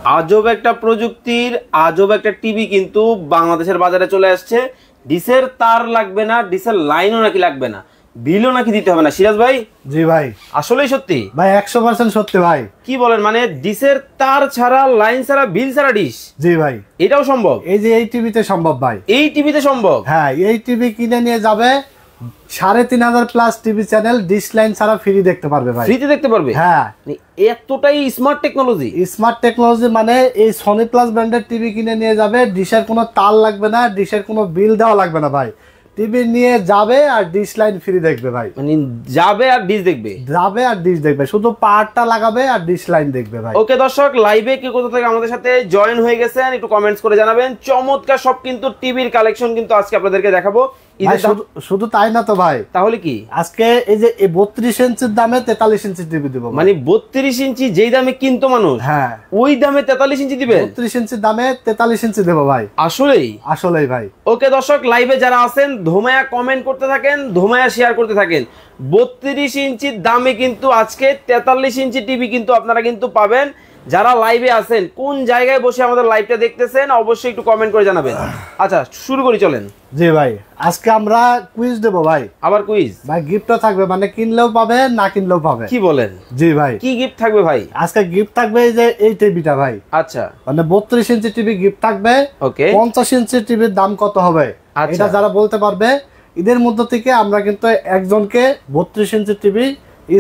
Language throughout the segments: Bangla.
আজব একটা প্রযুক্তির আজব একটা টিভি কিন্তু বাংলাদেশের বাজারে চলে আসছে। ডিসের তার লাগবে না, ডিসের লাইনও নাকি লাগবে না, বিলও নাকি দিতে হবে না। সিরাজ ভাই। জি ভাই। আসলেই সত্যি ভাই 100% সত্যি ভাই। কি বলেন, মানে ডিসের তার ছাড়া, লাইন ছাড়া, বিল ছাড়া ডিশ? জি ভাই, এটাও সম্ভব? এই যে এই টিভিতে সম্ভব ভাই। এই টিভিতে সম্ভব? হ্যাঁ, এই টিভি কিনে নিয়ে যাবে 3500 plus TV channel dish line ছাড়া ফ্রি দেখতে পারবে ভাই। ফ্রিতে দেখতে পারবে? হ্যাঁ, এতটাই স্মার্ট টেকনোলজি। স্মার্ট টেকনোলজি মানে এই সনি প্লাস ব্র্যান্ডের টিভি কিনে নিয়ে যাবে, ডিশের কোনো তার লাগবে না, ডিশের কোনো বিল দেওয়া লাগবে না ভাই। টিভি নিয়ে যাবে আর ডিশ লাইন ফ্রি দেখবে ভাই। মানে যাবে আর ডিশ দেখবে? যাবে আর ডিশ দেখবে, শুধু পাওয়ারটা লাগাবে আর ডিশ লাইন দেখবে ভাই। ওকে দর্শক, লাইভে কি কোথা থেকে আমাদের সাথে জয়েন হয়ে গেছেন একটু কমেন্টস করে জানাবেন। চমৎকার সব কিন্তু টিভির কালেকশন কিন্তু আজকে আপনাদেরকে দেখাবো। শুধু তাই না তো ভাই, তাহলে কি আজকে এই যে 32 ইঞ্চির দামে 43 ইঞ্চি টিভি দিব। মানে 32 ইঞ্চি যেই দামে কিনতো মানুষ, হ্যাঁ ওই দামে 43 ইঞ্চি দিবে? 32 ইঞ্চির দামে 43 ইঞ্চি দেবো ভাই। আসলেই ভাই। ওকে দর্শক, লাইভে যারা আছেন ধোমায়া কমেন্ট করতে থাকেন, ধোমায়া শেয়ার করতে থাকেন। 32 ইঞ্চির দামে কিন্তু আজকে 43 ইঞ্চি টিভি কিন্তু আপনারা কিন্তু পাবেন। যারা লাইভে আছেন, কোন জায়গায় বসে আমাদের লাইভটা দেখতেছেন অবশ্যই একটু কমেন্ট করে জানাবেন। আচ্ছা শুরু করি, চলেন। জি ভাই, আজকে আমরা কুইজ দেব ভাই। আবার কুইজ? ভাই গিফটও থাকবে, মানে কিনলেও পাবে না কিনলেও পাবে। কি বলেন? জি ভাই। কি গিফট থাকবে ভাই? আজকে গিফট থাকবে এই যে এই টিভিটা ভাই। আচ্ছা, মানে 32 ইঞ্চি টিভি গিফট থাকবে। ওকে। 50 ইঞ্চি টিভির দাম কত হবে এটা যারা বলতে পারবে, এদের মধ্য থেকে আমরা কিন্তু একজনকে 32 inch TV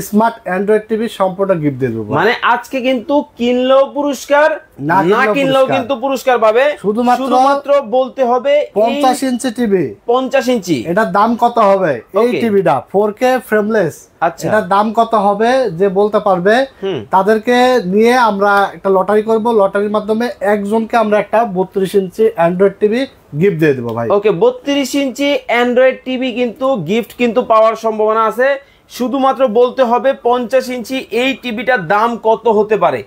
smart Android TV সম্পূর্ণ গিফট দিয়ে দেবো। মানে আজকে কিন্তু কিনলেও পুরস্কার, না কিনলেও কিন্তু পুরস্কার পাবে। শুধুমাত্র বলতে হবে 50 ইঞ্চি টিভি। 50 ইঞ্চি এটার দাম কত হবে? এই টিভিটা 4K ফ্রেমলেস। আচ্ছা, এটার দাম কত হবে যে বলতে পারবে তাদেরকে নিয়ে আমরা একটা লটারি করব। লটারির মাধ্যমে একজনকে আমরা একটা 32 ইঞ্চি অ্যান্ড্রয়েড টিভি গিফট দিয়ে দেবো ভাই। ওকে, 32 ইঞ্চি অ্যান্ড্রয়েড টিভি কিন্তু গিফট কিন্তু পাওয়ার সম্ভাবনা আছে। শুধুমাত্র বলতে হবে 50 ইঞ্চি এই টিভিটার দাম কত হতে পারে।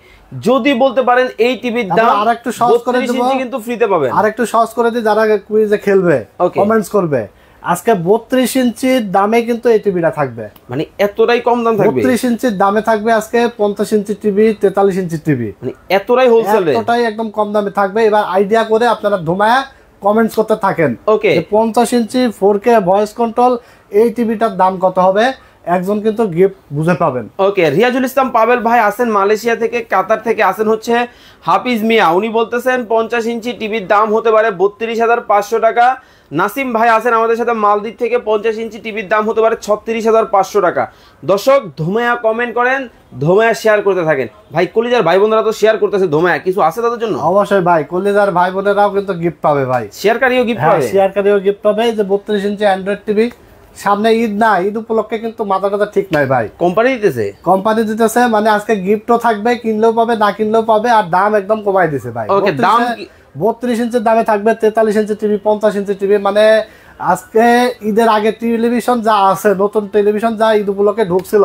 যদি বলতে পারেন এই টিভির দাম, আরেকটু সহজ করে দেব, কিন্তু ফ্রিতে পাবেন। আরেকটু সহজ করে দিই, যারা কুইজে খেলবে কমেন্টস করবে, আজকে 32 ইঞ্চির দামে কিন্তু এই টিভিটা থাকবে। মানে এতটাই কম দাম থাকবে? 32 ইঞ্চির দামে থাকবে আজকে 50 ইঞ্চি টিভি, 43 ইঞ্চি টিভি, মানে এতটাই হোলসেল রেট, এতটাই একদম কম দামে থাকবে। এবার আইডিয়া করে আপনারা ধোমায়া কমেন্টস করতে থাকেন। ওকে, 50 ইঞ্চি 4K ভয়েস কন্ট্রোল এই টিভিটার দাম কত হবে, একজন কিন্তু গিফট বুঝে পাবেন। ওকে, রিয়াজুল ইসলাম পাবেল ভাই আছেন মালয়েশিয়া থেকে, কাতার থেকে আছেন হচ্ছে হাফিজ মিয়া, উনি বলতেছেন 50 ইঞ্চি টিভির দাম হতে পারে 32,500 টাকা। নাসিম ভাই আছেন আমাদের সাথে মালদ্বীপ থেকে, 50 ইঞ্চি টিভির দাম হতে পারে 36,500 টাকা। দর্শক ধোমায়া কমেন্ট করেন, ধোমায়া শেয়ার করতে থাকেন। ভাই কলিজার ভাই বোনেরা তো শেয়ার করতেছে, ধোমায়া কিছু আছে তাদের জন্য? অবশ্যই ভাই, কলিজার ভাই বোনেরাও কিন্তু গিফট পাবে ভাই। শেয়ারকারীও গিফট পাবে? শেয়ারকারীও গিফট পাবে। যে 32 ইঞ্চি অ্যান্ড্রয়েড টিভি, সামনে ঈদ না, ঈদ উপলক্ষে কিন্তু মাথাটা ঠিক নাই ভাই, কোম্পানি দিতেছে। মানে আজকে গিফটও থাকবে, কিনলেও পাবে না কিনলেও পাবে, আর দাম একদম কমাই দিছে ভাই। ওকে, দাম 32 ইঞ্চির দামে থাকবে 43 ইঞ্চি টিভি, 50 ইঞ্চি টিভি। মানে আজকে ঈদের আগে টেলিভিশন যা আছে, নতুন টেলিভিশন যা ঈদ উপলক্ষে ঢুকছিল,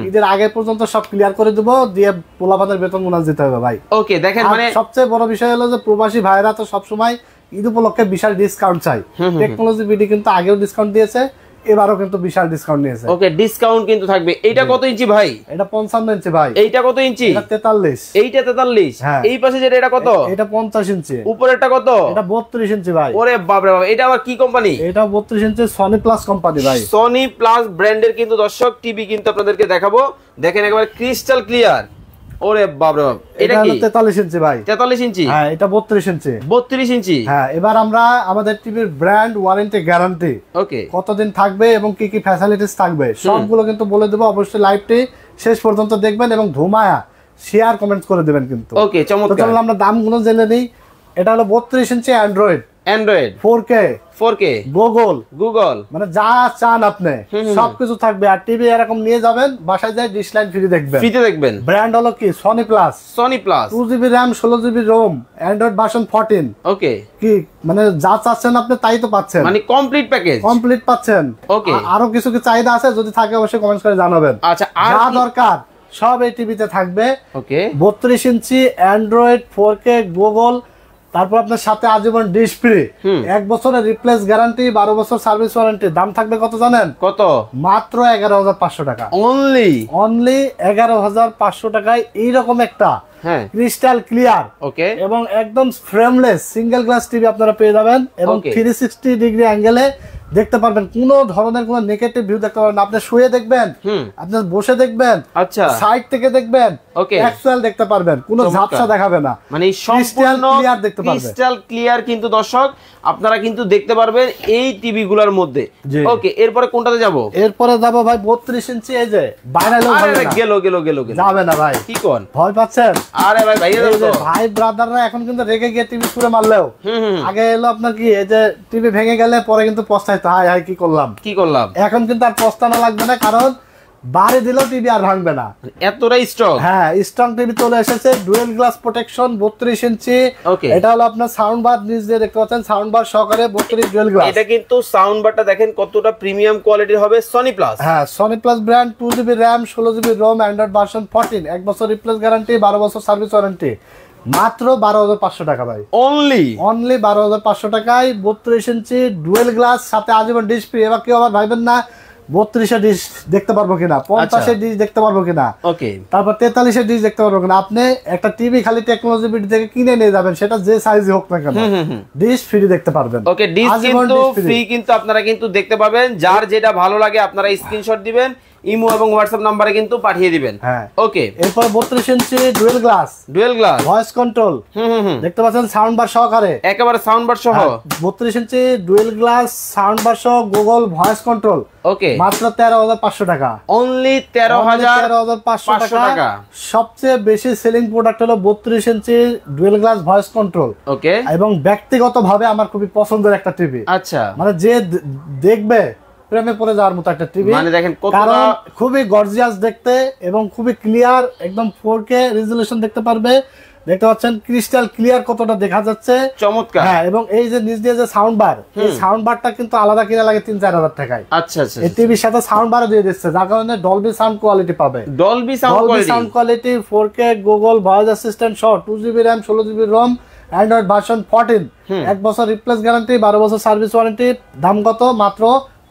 ঈদের আগে পর্যন্ত সব ক্লিয়ার করে দেবো, দিয়ে পোলাপানের বেতন মুনাজ দিতে হবে ভাই। ওকে দেখেন, মানে সবচেয়ে বড় বিষয় হলো যে প্রবাসী ভাইরা তো সবসময় ঈদ উপলক্ষে বিশাল ডিসকাউন্ট চাই। টেকনোলজি বিডি কিন্তু আগেও ডিসকাউন্ট দিয়েছে, এবারও কিন্তু বিশাল ডিসকাউন্ট নিয়েছে। ওকে, ডিসকাউন্ট কিন্তু থাকবে। এইটা কত ইঞ্চি ভাই? এটা 55 ইঞ্চি ভাই। এইটা কত ইঞ্চি? এটা 43। এইটা 43। এই পাশে যেটা, এটা কত? এটা 50 ইঞ্চি। উপরেরটা কত? এটা 32 ইঞ্চি ভাই। ওরে বাপ রে বাপ, এটা আবার কি কোম্পানি? এটা 32 ইঞ্চি সনি প্লাস কোম্পানি ভাই। সনি প্লাস ব্র্যান্ডের কিন্তু দর্শক টিভি কিন্তু আপনাদেরকে দেখাবো। দেখেন একেবারে ক্রিস্টাল ক্লিয়ার। ওরে বাপ রে বাপ, এটা কি? 43 ইঞ্চি ভাই। 43 ইঞ্চি? হ্যাঁ, এটা 32 ইঞ্চি। 32 ইঞ্চি। হ্যাঁ, এবার আমরা আমাদের টিভির ব্র্যান্ড ওয়ারেন্টি গ্যারান্টি, ওকে, কতদিন থাকবে এবং কি কি ফ্যাসিলিটিস থাকবে সবগুলো কিন্তু বলে দেবো। অবশ্যই লাইভটি শেষ পর্যন্ত দেখবেন এবং ধোমায়া শেয়ার কমেন্টস করে দেবেন কিন্তু। ওকে, চমৎকার। তো আমরা দামগুলো জেনে নিই। এটা হলো 32 ইঞ্চি অ্যান্ড্রয়েড 4K গুগল, মানে যা চান আপনি সবকিছু থাকবে। আর টিভি এরকম নিয়ে যাবেন, বাসায় যায় ডিশ লাইন ফ্রিতে দেখবেন। ব্র্যান্ড হলো কি Sony plus. 2GB RAM 16GB ROM, Android version 14। ওকে, কি মানে যা চাচ্ছেন আপনি তাই তো পাচ্ছেন, মানে কমপ্লিট পাচ্ছেন। ওকে, আরো কিছু কি চাহিদা আছে, যদি থাকে অবশ্যই কমেন্টস করে জানাবেন। আচ্ছা, যা দরকার সব এই টিভিতে থাকবে। ওকে, 32 ইঞ্চি অ্যান্ড্রয়েড 4K গুগল, তারপর আপনার সাথে আজীবন ডিশ ফ্রি, 1 বছরের রিপ্লেস গ্যারান্টি, 12 বছর সার্ভিস ওয়ারেন্টি। দাম থাকবে কত জানেন? কত? মাত্র 11,500 টাকা। অনলি 11,500 টাকায় এইরকম একটা হ্যাঁ ক্রিস্টাল ক্লিয়ার ওকে এবং একদম ফ্রেমলেস সিঙ্গেল গ্লাস টিভি আপনারা পেয়ে যাবেন এবং 360 ডিগ্রি অ্যাঙ্গেলে দেখতে পারবেন, কোনো ধরনের কোনো নেগেটিভ ভিউ দেখতে পারবেন। আপনি শুয়ে দেখবেন, আপনি বসে দেখবেন, আচ্ছা সাইড থেকে দেখবেন, অ্যাকচুয়াল দেখতে পারবেন, কোনো ঝাপসা দেখাবে না, মানে সম্পূর্ণ ক্লিয়ার দেখতে পারবেন, ক্রিস্টাল ক্লিয়ার কিন্তু দর্শক আপনারা কিন্তু দেখতে পারবেন এই টিভি গুলোর মধ্যে। ওকে এরপরে কোনটাতে যাব? এরপরে যাব ভাই 32 ইঞ্চি। এই যে বাইরে গেল যাবে না ভাই, কি কোন ভয় পাচ্ছেন? আরে ভাই ভাই ভাই ব্রাদাররা এখন কিন্তু রেগে গিয়ে টিভি ছুঁড়ে মারলেও আগে এলো আপনার কি এই যে টিভি ভেঙে গেলে পরে কিন্তু পস্তাইতো, হাই হাই কি করলাম। এখন কিন্তু আর পস্তানো লাগবে না, কারণ বাড়ি দিলেও টিভি আর ভাঙবে না, এতটাই স্ট্রং। হ্যাঁ স্ট্রং টিভি চলে এসেছে, ডুয়েল গ্লাস প্রোটেকশন 32 ইঞ্চি। এটা হলো আপনার সাউন্ড বার, নিচ দিয়ে দেখতে পাচ্ছেন সাউন্ড বার সহকারে 32 ডুয়েল গ্লাস। এটা কিন্তু সাউন্ড বারটা দেখেন কতটা প্রিমিয়াম কোয়ালিটির হবে, সনি প্লাস। হ্যাঁ Sony plus brand, 2GB RAM 16GB ROM, Android version 14, 1 বছর রিপ্লেস গ্যারান্টি, 12 বছর সার্ভিস ওয়ারেন্টি, মাত্র 12,500 টাকা ভাই। অনলি 12,500 টাকায় 32 ইঞ্চি ডুয়েল গ্লাস, সাথে আজীবন ডিশ ফ্রি। এবার কেউ আবার ভাইবেন না 32 এর ডিশ দেখতে পারবো কিনা, 50 এর ডিশ দেখতে পারবো কিনা, ওকে তারপর 43 এর ডিশ দেখতে পারবো কিনা। আপনি একটা টিভি খালি টেকনোলজি বিডি থেকে কিনে নিয়ে যাবেন, সেটা যে সাইজই হোক না কেন ডিশ ফ্রি দেখতে পারবেন। ওকে ডিশ কিন্তু ফ্রি কিন্তু আপনারা কিন্তু দেখতে পাবেন, যার যেটা ভালো লাগে আপনারা স্ক্রিনশট দিবেন, ইমো এবং হোয়াটসঅ্যাপ নম্বরে কিন্তু পাঠিয়ে দিবেন। ওকে এরপর 32 inch dual glass voice control দেখতে পাচ্ছেন, সাউন্ড বার সহকারে, একেবারে সাউন্ড বার সহ 32 inch dual glass sound bar সহ গুগল ভয়েস কন্ট্রোল। ওকে মাত্র 13,500 টাকা। অনলি 13,500 টাকা। সবচেয়ে বেশি সেলিং প্রোডাক্ট হলো 32 inch dual glass voice control. ওকে এবং ব্যক্তিগতভাবে আমার খুবই পছন্দের একটা টিভি। আচ্ছা মানে যে দেখবে প্রেমে পড়ে যাওয়ার মতো একটা টিভি, মানে দেখেন কতটা খুবই গর্জিয়াস দেখতে এবং খুবই ক্লিয়ার, একদম 4K রেজোলিউশন দেখতে পারবে। দেখতে পাচ্ছেন ক্রিস্টাল ক্লিয়ার কতটা দেখা যাচ্ছে, চমৎকার। হ্যাঁ এবং এই যে নিচ দিয়ে যে সাউন্ড বার, এই সাউন্ড বারটা কিন্তু আলাদা কিনা লাগে 3-4 হাজার টাকায়। আচ্ছা আচ্ছা এই টিভির সাথে সাউন্ড বারও দিয়ে দিচ্ছে, যার কারণে ডলবি সাউন্ড কোয়ালিটি পাবে, Dolby sound quality 4K Google voice assistant সহ 2GB RAM 16GB ROM, Android version 14, 1 বছর রিপ্লেস গ্যারান্টি, 12 বছর সার্ভিস ওয়ারেন্টি। দাম কত? মাত্র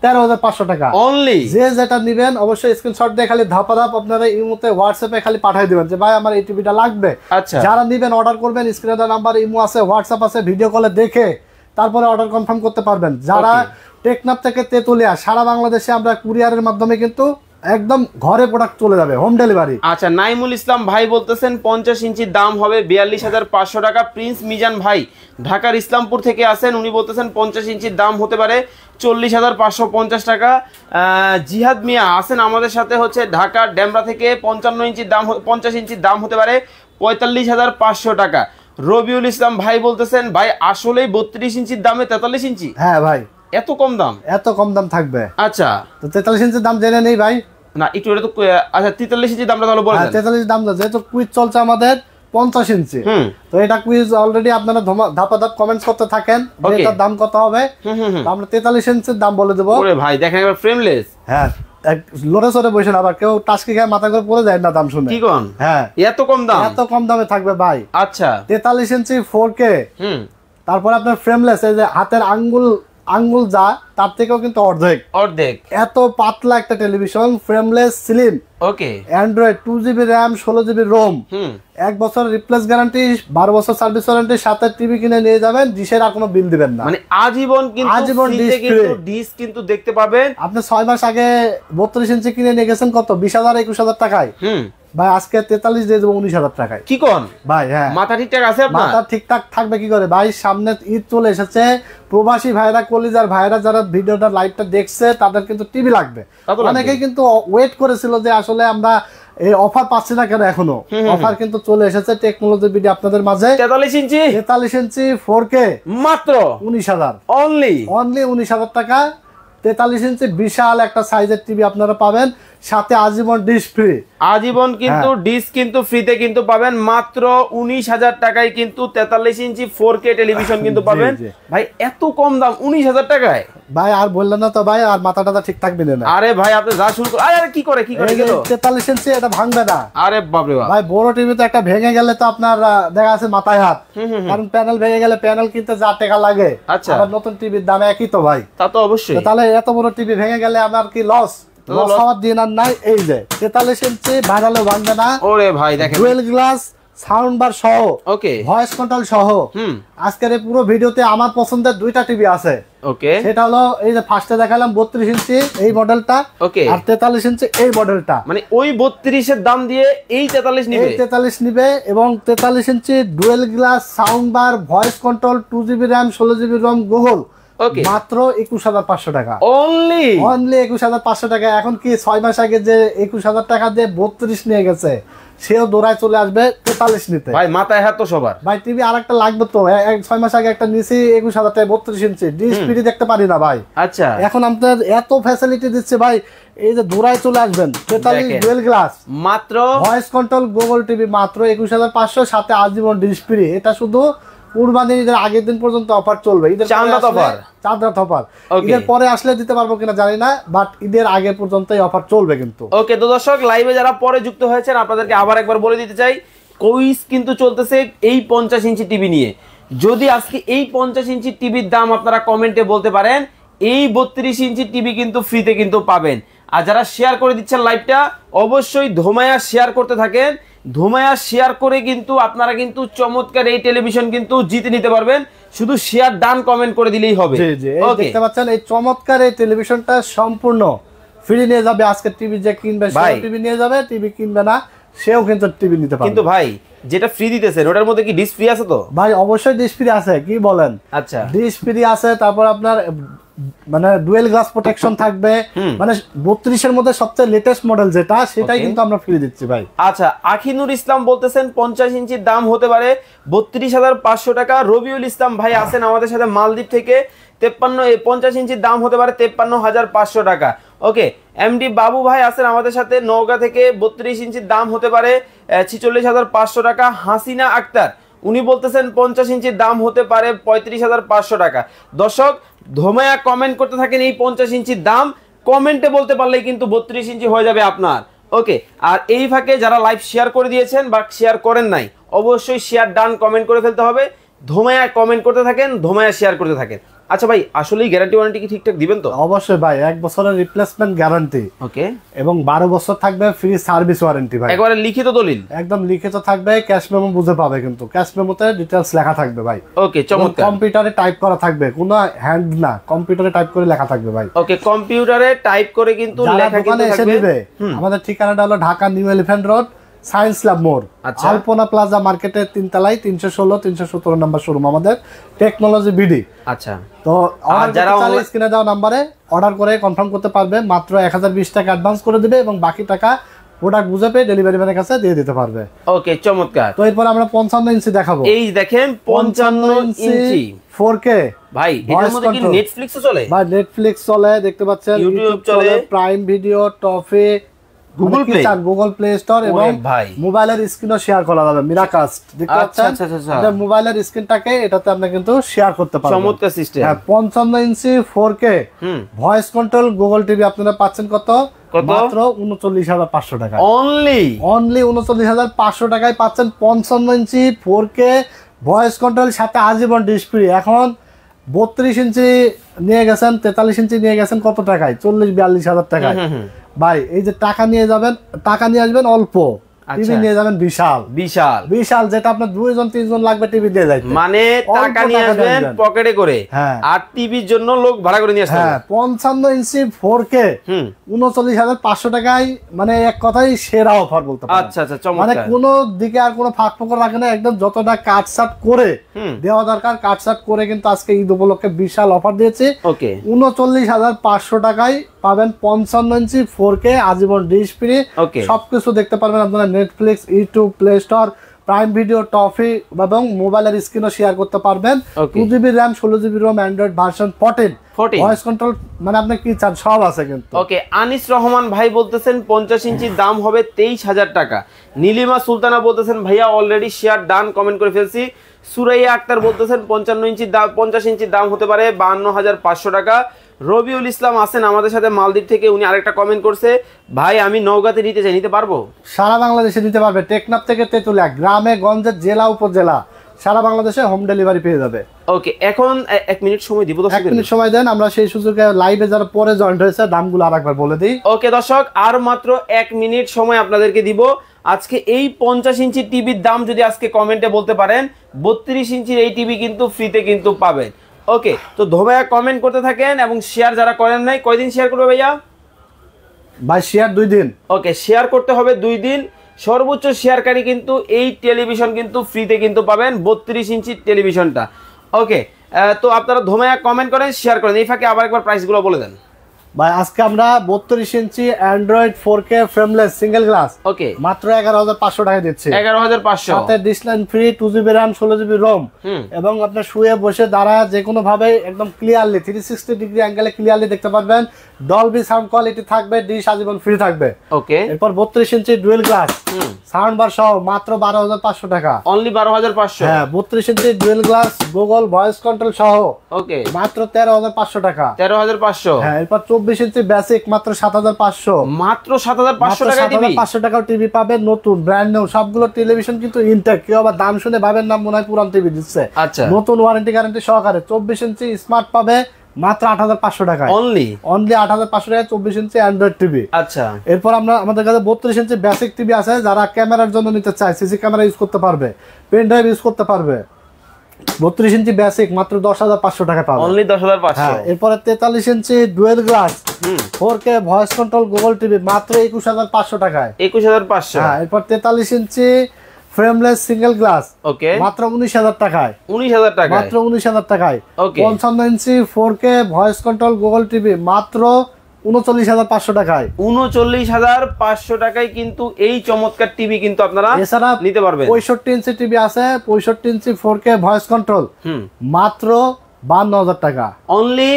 13,500 টাকা। অনলি যে যেটা নিবেন অবশ্যই স্ক্রিনশট দিয়ে খালি ধাপাধাপ আপনারা ইমোতে হোয়াটসঅ্যাপে খালি পাঠিয়ে দিবেন যে ভাই আমার এই টিভিটা লাগবে। আচ্ছা যারা নিবেন অর্ডার করবেন, স্ক্রিনে নাম্বার ইমো আছে, হোয়াটসঅ্যাপ আছে, ভিডিও কলে দেখে তারপরে অর্ডার কনফার্ম করতে পারবেন। যারা টেকনাফ থেকে তেতুলিয়া সারা বাংলাদেশে আমরা কুরিয়ারের মাধ্যমে কিন্তু একদম ঘরে প্রোডাক্ট চলে যাবে, হোম ডেলিভারি। আচ্ছা নাইমুল ইসলাম ভাই বলতেছেন 50 ইঞ্চির দাম হবে 42,500 টাকা। প্রিন্স মিজান ভাই ঢাকার ইসলামপুর থেকে আসেন, উনি বলতেছেন 50 ইঞ্চির দাম হতে পারে 40,550 টাকা। জিহাদ মিয়া আছেন আমাদের সাথে হচ্ছে ঢাকার ডেমরা থেকে, 50 ইঞ্চির দাম হতে পারে 45,500 টাকা। রবিউল ইসলাম ভাই বলতেছেন ভাই আসলেই 32 ইঞ্চির দামে 43 ইঞ্চি? হ্যাঁ ভাই এত কম দাম, এত কম দাম থাকবে। আচ্ছা তো 43 ইঞ্চির দাম জেনে নেই ভাই না একটু, এটা তো আচ্ছা 43 ইঞ্চির দামটা তাহলে বলেন। 43 দাম যেহেতু কুইজ চলছে আমাদের 50 ইঞ্চি, তো এটা কুইজ অলরেডি আপনারা ধাপাধাপ কমেন্টস করতে থাকেন এটার দাম কত হবে, আমরা 43 ইঞ্চির দাম বলে দেবো। ওরে ভাই দেখেন এবার ফ্রেমলেস, হ্যাঁ লড়ে চড়ে বসেন, আবার কেউ টাস্কি খায় মাথা করে পড়ে যায় না দাম শুনে। কি কোন? হ্যাঁ এত কম দাম, এত কম দামে থাকবে ভাই। আচ্ছা 43 ইঞ্চি 4K, তারপর আপনার ফ্রেমলেস, এই যে হাতের আঙ্গুল যা তার থেকেও কিন্তু অর্ধেক এত পাতলা একটা টেলিভিশন, ফ্রেমলেস স্লিম। ওকে Android 2GB RAM 16GB ROM, 1 বছর রিপ্লেস গ্যারান্টি, 12 বছর সার্ভিস ওয়ারেন্টি, সাথে টিভি কিনে নিয়ে যাবেন, ডিশের আর কোনো বিল দিবেন না, মানে আজীবন ডিশ কিন্তু দেখতে পাবেন। আপনি 6 মাস আগে 32 ইঞ্চি কিনে নিয়ে গেছেন কত 20,000-21,000 টাকায়, ভাই আজকে 43 দিয়ে দেবো 19,000 টাকায়। কি কোন ভাই? হ্যাঁ মাথা ঠিকঠাক আছে আপনার? মাথা ঠিকঠাক থাকবে কি করে ভাই, সামনে ঈদ চলে এসেছে, প্রবাসী ভাইরা কলিজার ভাইরা যারা ভিডিওটা লাইভটা দেখছে তাদের কিন্তু টিভি লাগবে। অনেকেই কিন্তু ওয়েট করেছিল যে আসলে আমরা এই অফার পাচ্ছি না কেন, এখনো অফার কিন্তু চলে এসেছে টেকনোলজি বিডি আপনাদের মাঝে। 43 ইঞ্চি 4K মাত্র 19,000, অনলি 19,000 টাকা। 43 ইঞ্চি বিশাল একটা সাইজের টিভি আপনারা পাবেন, সাথে আজীবন ডিশ ফ্রি, আজীবন কিন্তু ডিশ কিন্তু ফ্রিতে কিন্তু পাবেন মাত্র 19,000 টাকায় কিন্তু 43 ইঞ্চি 4K টেলিভিশন কিন্তু পাবেন। ভাই এত কম দাম 19,000 টাকায় ভাই, আর বললেন না তো ভাই, আর মাথাটা ঠিক থাকবে না। আরে ভাই আপনি যা শুরু করেন, আরে কি করে গেল 43 ইঞ্চি, এটা ভাঙবে না। আরে বাপ রে বাপ ভাই, বড় টিভি তো একটা ভেঙে গেলে তো আপনার দেখা আছে মাথায় হাত, কারণ প্যানেল ভেঙে গেলে প্যানেল কিনতে যা টাকা লাগে, আর নতুন টিভির দাম একই তো ভাই। তা তো অবশ্যই, তাহলে এত বড় টিভি ভেঙে গেলে আমার কি লস? লস হওয়ার দিন আর নাই। এই যে 43 ইঞ্চি ভাঙালেও ভাঙবে না। ওরে ভাই দেখেন ডুয়েল গ্লাস সাউন্ড বার সহ, ওকে, ভয়েস কন্ট্রোল সহ। আজকের এই পুরো ভিডিওতে আমার পছন্দের দুইটা টিভি আছে। ওকে, সেটা হলো এই যে ফার্স্টে দেখালাম 32 ইঞ্চি এই মডেলটা, ওকে, আর 43 ইঞ্চি এই মডেলটা। মানে ওই 32 এর দাম দিয়ে এই 43 নিবে, এই 43 নিবে, এবং 43 inch dual glass sound bar voice control 2GB RAM 16GB ROM Google, okay, মাত্র 21500 টাকা। অনলি 21500 টাকা। এখন কি 6 মাস আগে যে 21000 টাকা দিয়ে 32 নিয়ে গেছে, সেও দৌড়ায় চলে আসবে 43 নিতে। ভাই মাথায় হাত তো সবার। ভাই টিভি আরেকটা লাগবে তো, 6 মাস আগে একটা নিছি 21000 টাকা 32 ইঞ্চি ডিসপ্লে দেখতে পারি না ভাই। আচ্ছা, এখন আমাদের এত ফ্যাসিলিটি দিচ্ছে ভাই, এই যে দৌড়ায় চলে আসবেন 43 ডুয়েল গ্লাস মাত্র ভয়েস কন্ট্রোল গুগল টিভি মাত্র 21500, সাথে আজীবন ডিসপ্লে। এটা শুধু কুরবানির ঈদের আগের দিন পর্যন্ত অফার চলবে। ঈদের চাঁদরাত অফার, চাঁদরাত অফার। ঈদের পরে আসলে দিতে পারবো কিনা জানি না, বাট ঈদের আগে পর্যন্ত এই অফার চলবে কিন্তু। ওকে, তো দর্শক লাইভে যারা পরে যুক্ত হয়েছেন আপনাদেরকে আবার একবার বলে দিতে চাই, কুইজ কিন্তু চলতেছে এই 50 ইঞ্চি টিভি নিয়ে। যদি আজকে এই 50 ইঞ্চি টিভির দাম আপনারা কমেন্টে বলতে পারেন, এই 32 ইঞ্চি টিভি কিন্তু ফ্রিতে কিন্তু পাবেন। আর যারা শেয়ার করে দিচ্ছেন লাইভটা, অবশ্যই ধোমায়া শেয়ার করতে থাকেন। ধোমায়া শেয়ার করে কিন্তু আপনারা কিন্তু চমৎকার এই টেলিভিশন কিন্তু জিতে নিতে পারবেন, শুধু শেয়ার ডান কমেন্ট করে দিলেই হবে। জি জি, দেখতে পাচ্ছেন এই চমৎকার এই টেলিভিশনটা সম্পূর্ণ ফ্রি নিয়ে যাবে। আজকে টিভি যে কিনবে সে টিভি নিয়ে যাবে, টিভি কিনবে না সেও কিন্তু টিভি নিতে পারবে। কিন্তু ভাই যেটা ফ্রি দিতেছেন ওটার মধ্যে কি ডিশ ফ্রি আছে তো? ভাই অবশ্যই ডিশ ফ্রি আছে, কি বলেন? আচ্ছা, ডিশ ফ্রি আছে, তারপর আপনার মানে ডুয়েল গ্লাস প্রোটেকশন থাকবে, মানে 32 এর মধ্যে সবচেয়ে লেটেস্ট মডেল যেটা, সেটাই কিন্তু আমরা ফ্রি দিচ্ছি ভাই। আচ্ছা, আখিনুর ইসলাম বলতেছেন 50 ইঞ্চির দাম হতে পারে 32500 টাকা। রবিউল ইসলাম ভাই আছেন আমাদের সাথে মালদ্বীপ থেকে, 50 ইঞ্চির দাম হতে পারে 53500 টাকা। ওকে, এমডি বাবু ভাই আছেন আমাদের সাথে নওগাঁ থেকে, 32 ইঞ্চির দাম হতে পারে 46500 টাকা। হাসিনা আক্তার উনি বলতেছেন 50 ইঞ্চির দাম হতে পারে 35500 টাকা। দর্শক ধোমায়া কমেন্ট করতে থাকেন এই 50 ইঞ্চির দাম, কমেন্টে বলতে পারলেই কিন্তু 32 ইঞ্চি হয়ে যাবে আপনার। ওকে, আর এই ফাঁকে যারা লাইভ শেয়ার করে দিয়েছেন বা শেয়ার করেন নাই, অবশ্যই শেয়ার ডান কমেন্ট করে ফেলতে হবে। ধোমায়া কমেন্ট করতে থাকেন, ধোমায়া শেয়ার করতে থাকেন। আচ্ছা ভাই, আসলেই গ্যারান্টি ওয়ারেন্টি কি ঠিকঠাক দিবেন তো? অবশ্যই ভাই, 1 বছরের রিপ্লেসমেন্ট গ্যারান্টি, ওকে, এবং 12 বছর থাকবে ফ্রি সার্ভিস ওয়ারেন্টি ভাই। একবারে লিখিত দলিল, একদম লিখিত থাকবে, ক্যাশ মেমো বুঝে পাবে, কিন্তু ক্যাশ মেমোতে ডিটেইলস লেখা থাকবে ভাই। ওকে, চমৎকার। কম্পিউটারে টাইপ করা থাকবে, কোনো হ্যান্ড না, কম্পিউটারে টাইপ করে লেখা থাকবে ভাই। ওকে, কম্পিউটারে টাইপ করে কিন্তু লেখা কিন্তু থাকবে। আমাদের ঠিকানাটা হলো Dhaka New Elephant Road, Science lab মোড়, আলপনা প্লাজা মার্কেটের 3 তলায় 316-317 নম্বর শোরুম আমাদের, টেকনোলজি বিডি। আচ্ছা, তো যারা স্ক্রিনে দেওয়া নম্বরে অর্ডার করে কনফার্ম করতে পারবে, মাত্র 1020 টাকা অ্যাডভান্স করে দিবে, এবং বাকি টাকা প্রোডাক্ট বুঝে পেয়ে ডেলিভারি ম্যানের কাছে দিয়ে দিতে পারবে। ওকে, চমৎকার। তো এরপর আমরা 55 ইঞ্চি দেখাবো। এই দেখেন 55 ইঞ্চি 4K ভাই, এটার মধ্যে কি নেটফ্লিক্স চলে? ভাই নেটফ্লিক্স চলে, দেখতে পাচ্ছেন, ইউটিউব চলে, prime video, toffee, Google play store, এবং মোবাইলের স্ক্রিনও শেয়ার করা যাবে। মিরাকাস্ট দেখতে পাচ্ছেন, এটা মোবাইলের স্ক্রিনটাকে এটাতে আপনি কিন্তু শেয়ার করতে পারবেন। চমৎকার system. 55 inch 4K voice control Google TV আপনারা পাচ্ছেন কত? মাত্র 39500 টাকা। অনলি 39500 টাকায় পাচ্ছেন 55 ইঞ্চি 4K ভয়েস কন্ট্রোল, সাথে আজীবন ডিসপ্লে। এখন 32 ইঞ্চি নিয়ে গেছেন, 43 ইঞ্চি নিয়ে গেছেন কত টাকায়? 40-42 হাজার টাকায়। ভাই এই যে টাকা নিয়ে যাবেন, টাকা নিয়ে আসবেন অল্প, টিভি নিয়ে যাবেন বিশাল বিশাল বিশাল, যেটা আপনার 2-3 লাগবে টিভি দিয়ে যাইতে। মানে টাকা নিয়ে আসবেন পকেটে করে, আর টিভির জন্য লোক ভাড়া করে নিয়ে আসবেন। 55 ইঞ্চি 4K 39500 টাকায়, মানে এক কথাই সেরা অফার বলতে পারেন। আচ্ছা আচ্ছা, চমৎকার। মানে কোনো দিকে আর কোনো ফাঁক ফোকর রাখে না, একদম যতটা কাটছাট করে দেওয়া দরকার কাটছাট করে কিন্তু আজকে ঈদ উপলক্ষে বিশাল অফার দিয়েছি। ওকে, 39500 টাকায় পাবেন 55 ইঞ্চি 4K আজীবন ডিশ ফ্রি। সবকিছু দেখতে পারবেন আপনারা, Netflix, YouTube, play store, prime video, toffee, এবং মোবাইলের স্ক্রিনও শেয়ার করতে পারবেন। 2GB র‍্যাম 16GB রম, অ্যান্ড্রয়েড ভার্সন 14, ভয়েস কন্ট্রোল, মানে আপনি কি চান সব আছে কিন্তু। ওকে, আনিস রহমান ভাই বলতেছেন 50 ইঞ্চির দাম হবে 23000 টাকা। নীলিমা সুলতানা বলতেছেন ভাইয়া অলরেডি শেয়ার ডান কমেন্ট করে ফেলছি। সুরাইয়া আক্তার বলতেছেন 50 ইঞ্চির দাম হতে পারে 52500 টাকা। রবিউল ইসলাম আছেন আমাদের সাথে মালদ্বীপ থেকে, উনি আরেকটা কমেন্ট করছে, ভাই আমি নওগাঁতে নিতে চাই, নিতে পারবো? সারা বাংলাদেশে নিতে পারবে, টেকনাফ থেকে তেতুলিয়া, গ্রামে গঞ্জে, জেলা উপজেলা, সারা বাংলাদেশে হোম ডেলিভারি পেয়ে যাবে। ওকে, এখন 1 মিনিট সময় দিব। 1 মিনিট সময় দেন, আমরা সেই সুযোগে লাইভে যারা পরে জয়েন্ট হয়েছে দামগুলো আরেকবার বলে দিই। ওকে দর্শক, আর মাত্র 1 মিনিট সময় আপনাদেরকে দিব। আজকে এই 50 ইঞ্চি টিভির দাম যদি আজকে কমেন্টে বলতে পারেন, 32 ইঞ্চির এই টিভি কিন্তু ফ্রিতে কিন্তু পাবেন। ওকে, তো ধোবাইয়া কমেন্ট করতে থাকেন এবং শেয়ার যারা করেন নাই, কয়দিন শেয়ার করবে ভাইয়া? ভাই শেয়ার 2 দিন। ওকে, শেয়ার করতে হবে 2 দিন। সর্বোচ্চ শেয়ারকারী কিন্তু এই টেলিভিশন কিন্তু ফ্রিতে কিন্তু পাবেন, 32 ইঞ্চির টেলিভিশনটা। ওকে, তো আপনারা ধোমায়া কমেন্ট করেন, শেয়ার করেন। এই ফাঁকে আবার একবার প্রাইসগুলো বলে দেন ভাই। আজকে আমরা 32 inch Android 4K frameless single glass okay মাত্র 11500 টাকা দিচ্ছি। 11500 সাথে ডিসলাইন free, 2GB RAM 16GB ROM এবং আপনি শুয়ে বসে দাঁড়ায় যে কোনো ভাবে একদম ক্লিয়ারলি 360 ডিগ্রি অ্যাঙ্গেলে ক্লিয়ারলি দেখতে পারবেন। ডলবি সাউন্ড কোয়ালিটি থাকবে, ডিশ আজীবন ফ্রি থাকবে। ওকে, এরপর 32 inch dual glass sound bar সহ মাত্র 12500 টাকা। অনলি 12500। হ্যাঁ, 32 inch dual glass Google voice control সহ ওকে মাত্র 13500 টাকা। 13500। হ্যাঁ, এরপর 24 ইঞ্চি বেসিক মাত্র 7500। মাত্র 7500 টাকা টিভি। 7500 টাকার টিভি পাবেন, নতুন ব্র্যান্ড নিউ সবগুলো টেলিভিশন কিন্তু ইনটেক। কেউ আবার দাম শুনে ভাবেন না মনে হয় পুরান টিভি দিচ্ছে। আচ্ছা, নতুন ওয়ারেন্টি গ্যারান্টি সহকারে 24 ইঞ্চি স্মার্ট পাবে মাত্র 8500 টাকায়। অনলি 8500 টাকায় 24 ইঞ্চি অ্যান্ড্রয়েড টিভি। আচ্ছা, এরপর আমাদের কাছে 32 ইঞ্চি বেসিক টিভি আছে, যারা ক্যামেরার জন্য নিতে চায়, সিসি ক্যামেরা ইউজ করতে পারবে, পেন ড্রাইভ ইউজ করতে পারবে। 32 ইঞ্চি বেসিক মাত্র 10500 টাকা পাবে। অনলি 10500। হ্যাঁ, এরপর 43 inch dual glass 4K voice control Google TV মাত্র 21500 টাকায়। 21500। হ্যাঁ, এরপর 43 inch frameless single glass okay মাত্র 19000 টাকায়। 19000 টাকায়, মাত্র 19000 টাকায়। Okay, 55 inch 4K voice control Google TV মাত্র 39500 টাকায়। 39500 টাকায় কিন্তু এই চমৎকার টিভি কিন্তু আপনারা এছাড়া নিতে পারবেন। 65 ইঞ্চি টিভি আছে, 65 ইঞ্চি 4K ভয়েস কন্ট্রোল মাত্র 52000 টাকা। অনলি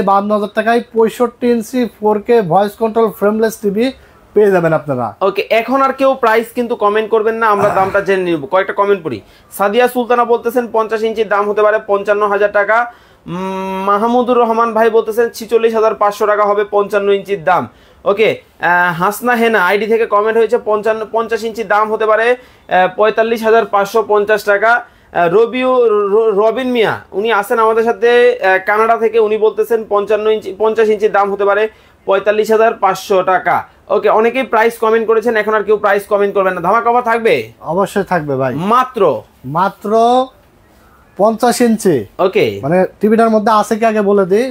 52000 টাকায় 65 ইঞ্চি 4K voice control frameless TV পেয়ে যাবেন আপনারা। ওকে, এখন আর কেউ প্রাইস কিন্তু কমেন্ট করবেন না, আমরা দামটা জেনে নিব। কয়েকটা কমেন্ট পড়ি। সাদিয়া সুলতানা বলতেছেন 50 ইঞ্চির দাম হতে পারে 55000 টাকা। মাহমুদুর রহমান ভাই বলতেছেন 46500 টাকা হবে 55 ইঞ্চির দাম। ওকে, হাসনা হেনা আইডি থেকে কমেন্ট হয়েছে 50 ইঞ্চির দাম হতে পারে 45550 টাকা। রবিন মিয়া উনি আছেন আমাদের সাথে কানাডা থেকে, উনি বলতেছেন 50 ইঞ্চির দাম হতে পারে 45500 টাকা। ওকে, অনেকেই প্রাইস কমেন্ট করেছেন, এখন আর কেউ প্রাইস কমেন্ট করবেন না। ধামাকা অফার থাকবে? অবশ্যই থাকবে ভাই। মাত্র 50 ইঞ্চি। ওকে, মানে টিভিটার মধ্যে আছে কি আগে বলে দিই।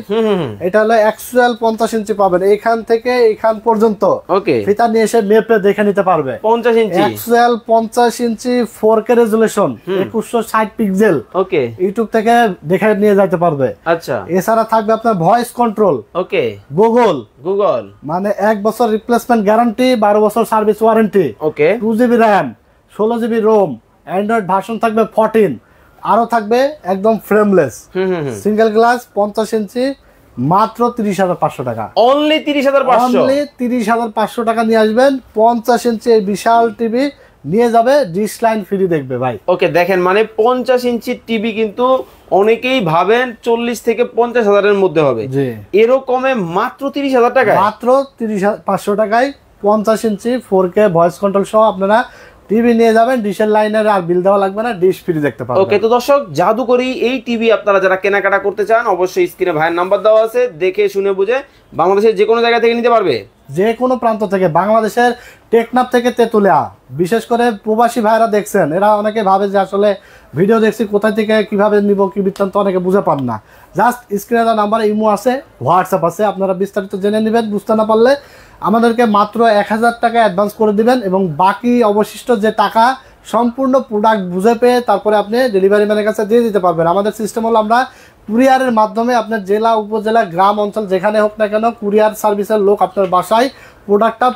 এটা হলো অ্যাকচুয়াল 50 ইঞ্চি পাবেন, এখান থেকে এখান পর্যন্ত। ওকে, ফিতা নিয়ে এসে মেপে দেখে নিতে পারবে। 50 ইঞ্চি অ্যাকচুয়াল 50 ইঞ্চি 4K রেজোলিউশন 2160 পিক্সেল। ওকে, ইউটিউব থেকে দেখে নিয়ে যেতে পারবে। আচ্ছা, এছাড়া থাকবে আপনার ভয়েস কন্ট্রোল। ওকে, গুগল মানে 1 বছর রিপ্লেসমেন্ট গ্যারান্টি, 12 বছর সার্ভিস ওয়ারেন্টি। ওকে, 2GB RAM 16GB ROM, Android version থাকবে 14। আরো থাকবে একদম ফ্রেমলেস সিঙ্গেল গ্লাস 50 ইঞ্চি মাত্র 30500 টাকা। অনলি 30500 টাকা নিয়ে আসবেন। 50 ইঞ্চি এই বিশাল টিভি নিয়ে যাবে, ডিশ লাইন ফ্রি দেখবে ভাই। ওকে, দেখেন মানে 50 ইঞ্চি টিভি কিন্তু অনেকেই ভাবেন 40 থেকে 50,000 এর মধ্যে হবে, এরকমে মাত্র 30000 টাকায়। মাত্র 30500 টাকায় 50 ইঞ্চি 4K ভয়েস কন্ট্রোল সহ আপনারা টিভি নিয়ে যাবেন। ডিশের লাইনের আর বিল দেওয়া লাগবে না, ডিশ ফ্রি দেখতে পাবেন। ওকে, তো দর্শক জাদুকরি এই টিভি আপনারা যারা কেনাকাটা করতে চান, অবশ্যই স্ক্রিনে ভাইয়ের নাম্বার দেওয়া আছে, দেখে শুনে বুঝে বাংলাদেশের যে কোনো জায়গা থেকে নিতে পারবে। যে কোনো প্রান্ত থেকে, বাংলাদেশের টেকনাফ থেকে তেতুলিয়া, বিশেষ করে প্রবাসী ভাইরা দেখছেন, এরা অনেকে ভাবে যে আসলে ভিডিও দেখছি কোথায় থেকে কিভাবে নিব কি বৃত্তান্ত, অনেকে বুঝে পান না। জাস্ট স্ক্রিনে দেওয়া নাম্বারে ইমো আছে, হোয়াটসঅ্যাপ আছে, আপনারা বিস্তারিত জেনে নেবেন। বুঝতে না পারলে আমাদেরকে মাত্র 1000 টাকা অ্যাডভান্স করে দিবেন এবং বাকি অবশিষ্ট যে টাকা সম্পূর্ণ প্রোডাক্ট বুঝে পেয়ে তারপরে আপনি ডেলিভারি ম্যানের কাছে দিয়ে দিতে পারবেন। আমাদের সিস্টেম হলো আমরা কুরিয়ারের মাধ্যমে আপনার জেলা, উপজেলা, গ্রাম অঞ্চল যেখানে হোক না কেন, কুরিয়ার সার্ভিসের লোক আপনার বাসায় প্রোডাক্টটা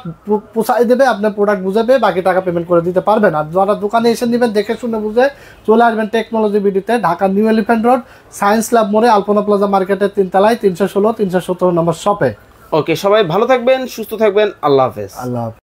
পৌঁছাই দেবে, আপনি প্রোডাক্ট বুঝে পেয়ে বাকি টাকা পেমেন্ট করে দিতে পারবেন। আর যারা দোকানে এসে নেবেন দেখে শুনে বুঝে চলে আসবেন টেকনোলজি বিডিতে, Dhaka New Elephant Road, Science Lab মোড়ে, আলপনা প্লাজা মার্কেটের 3 তলায় 316 317 নম্বর শপে। ওকে, সবাই ভালো থাকবেন, সুস্থ থাকবেন, আল্লাহ হাফেজ। আল্লাহ হাফেজ।